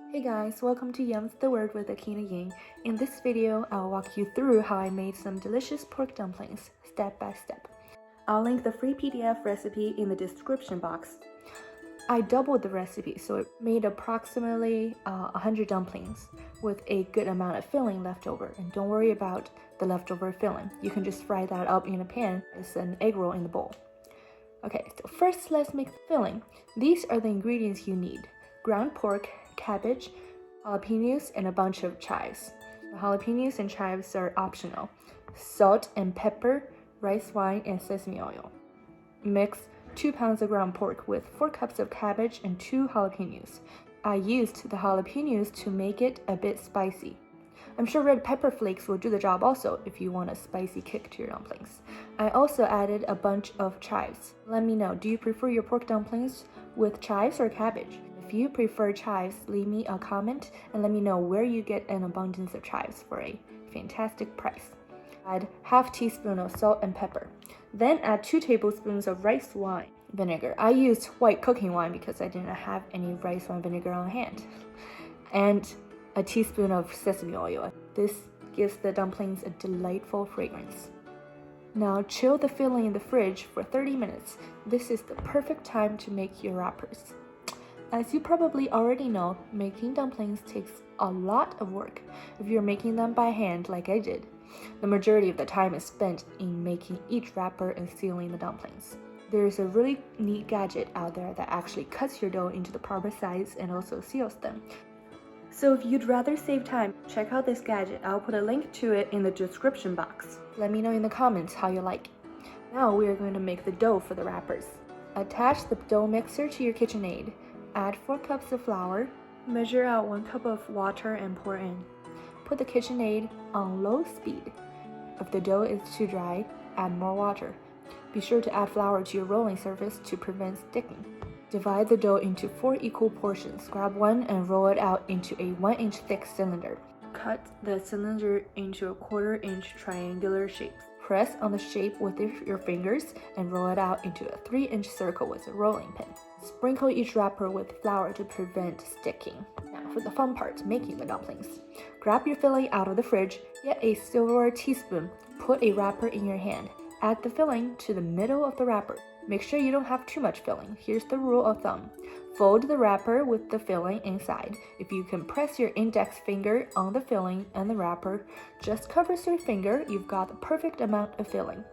Hey guys, welcome to Yum's the Word with Akina Ying. In this video, I'll walk you through how I made some delicious pork dumplings, step by step. I'll link the free PDF recipe in the description box. I doubled the recipe, so it made approximately 100 dumplings with a good amount of filling left over. And don't worry about the leftover filling. You can just fry that up in a pan as an egg roll in the bowl. Okay, so first let's make the filling. These are the ingredients you need: ground pork, cabbage, jalapenos, and a bunch of chives. The jalapenos and chives are optional. Salt and pepper, rice wine, and sesame oil. Mix 2 pounds of ground pork with 4 cups of cabbage and 2 jalapenos. I used the jalapenos to make it a bit spicy. I'm sure red pepper flakes will do the job also if you want a spicy kick to your dumplings. I also added a bunch of chives. Let me know, do you prefer your pork dumplings with chives or cabbage? If you prefer chives, leave me a comment and let me know where you get an abundance of chives for a fantastic price. Add half teaspoon of salt and pepper. Then add 2 tablespoons of rice wine vinegar. I used white cooking wine because I didn't have any rice wine vinegar on hand. And a teaspoon of sesame oil. This gives the dumplings a delightful fragrance. Now chill the filling in the fridge for 30 minutes. This is the perfect time to make your wrappers. As you probably already know, making dumplings takes a lot of work if you're making them by hand like I did. The majority of the time is spent in making each wrapper and sealing the dumplings. There's a really neat gadget out there that actually cuts your dough into the proper size and also seals them. So if you'd rather save time, check out this gadget. I'll put a link to it in the description box. Let me know in the comments how you like it. Now we are going to make the dough for the wrappers. Attach the dough mixer to your KitchenAid. Add 4 cups of flour. Measure out 1 cup of water and pour in. Put the KitchenAid on low speed. If the dough is too dry, add more water. Be sure to add flour to your rolling surface to prevent sticking. Divide the dough into 4 equal portions. Grab one and roll it out into a 1-inch thick cylinder. Cut the cylinder into a 1/4-inch triangular shapes. Press on the shape with your fingers and roll it out into a 3-inch circle with a rolling pin. Sprinkle each wrapper with flour to prevent sticking. Now for the fun part, making the dumplings. Grab your filling out of the fridge, get a silverware teaspoon, put a wrapper in your hand. Add the filling to the middle of the wrapper. Make sure you don't have too much filling. Here's the rule of thumb. Fold the wrapper with the filling inside. If you can press your index finger on the filling and the wrapper just covers your finger, you've got the perfect amount of filling.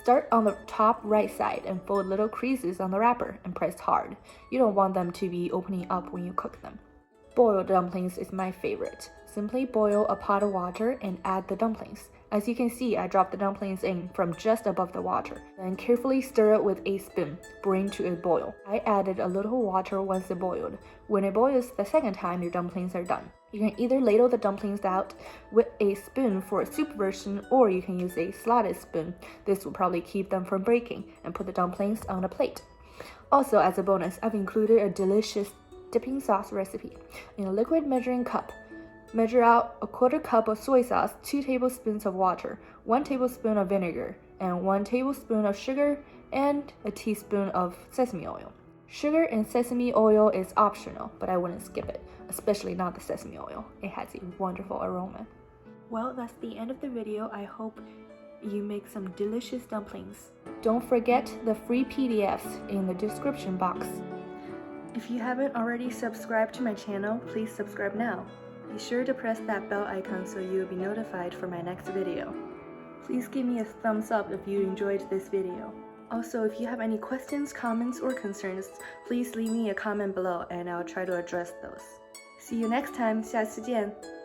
Start on the top right side and fold little creases on the wrapper and press hard. You don't want them to be opening up when you cook them. Boiled dumplings is my favorite. Simply boil a pot of water and add the dumplings. As you can see, I dropped the dumplings in from just above the water. Then carefully stir it with a spoon. Bring to a boil. I added a little water once it boiled. When it boils the second time, your dumplings are done. You can either ladle the dumplings out with a spoon for a soup version, or you can use a slotted spoon. This will probably keep them from breaking, and put the dumplings on a plate. Also, as a bonus, I've included a delicious dipping sauce recipe. In a liquid measuring cup, measure out a 1/4 cup of soy sauce, 2 tablespoons of water, 1 tablespoon of vinegar, and 1 tablespoon of sugar, and a teaspoon of sesame oil. Sugar and sesame oil is optional, but I wouldn't skip it, especially not the sesame oil. It has a wonderful aroma. Well, that's the end of the video. I hope you make some delicious dumplings. Don't forget the free PDFs in the description box. If you haven't already subscribed to my channel, please subscribe now. Be sure to press that bell icon so you'll be notified for my next video. Please give me a thumbs up if you enjoyed this video. Also, if you have any questions, comments, or concerns, please leave me a comment below and I'll try to address those. See you next time, 下次见!